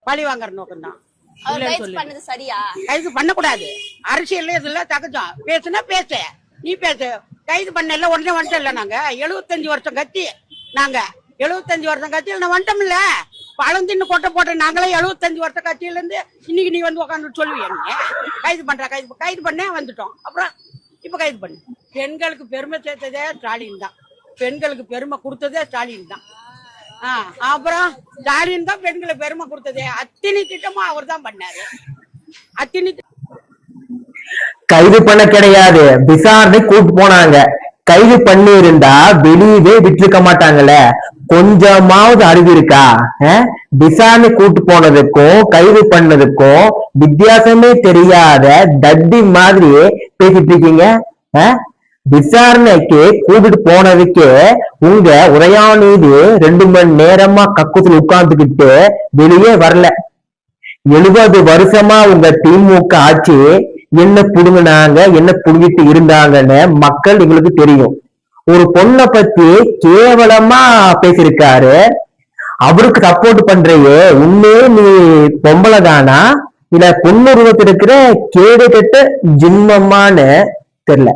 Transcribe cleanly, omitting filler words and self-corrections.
பழி வாங்குற நோக்கம் தான். சரியா கைது பண்ணக்கூடாது. அரசியல் இதுல தகஜம் பேசுனா பேச, நீ பேசு. கைது பண்ணல உடனே வந்துட்டோம் இல்ல. நாங்க 75 வருஷம் கட்சி, நாங்க 75 வருஷம் கட்சியில் நான் வந்துட்டோம் இல்ல. பழந்தின்னு கொட்டை போட்ட நாங்களே 75 வருஷம் கட்சியில இருந்து இன்னைக்கு நீ வந்து உட்காந்து சொல்லுவீங்க. நீங்க கைது பண்ற கைது பண்ண வந்துட்டோம். அப்புறம் இப்ப கைது பண்ணு. பெண்களுக்கு பெருமை சேர்த்ததே ஸ்டாலின் தான். பெண்களுக்கு பெருமை கொடுத்ததே ஸ்டாலின் தான். அப்புறம் ஸ்டாலின் தான் பெண்களை பெருமை கொடுத்ததே. அத்தனை திட்டமும் அவர் தான் பண்ணாரு. அத்தனை கைது பண்ண கிடையாது, விசாரணை கூட்டு போனாங்க. கைது பண்ணி இருந்தா வெளியவே விட்டுருக்க மாட்டாங்கல்ல. கொஞ்சமாவது அறிவு இருக்கா? விசாரணை கூட்டு போனதுக்கும் கைது பண்ணதுக்கும் வித்தியாசமே தெரியாத தட்டி மாதிரி பேசிட்டு இருக்கீங்க. விசாரணைக்கு கூட்டிட்டு போனதுக்கே உங்க உரையாநிதி 2 மணி நேரமா கக்கூசில் உட்கார்ந்துகிட்டு வெளியே வரல. 70 வருஷமா உங்க திமுக ஆட்சி என்ன புடுங்கினாங்க, என்ன புடுங்கிட்டு இருந்தாங்கன்னு மக்கள் எங்களுக்கு தெரியும். ஒரு பொண்ணை பத்தி கேவலமா பேசியிருக்காரு. அவருக்கு சப்போர்ட் பண்றையே, உண்மையே நீ பொம்பளை தானா இல்ல பொண்ணு உருவத்தில் இருக்கிற கேடு கெட்ட ஜின்மமான்னு தெரியல.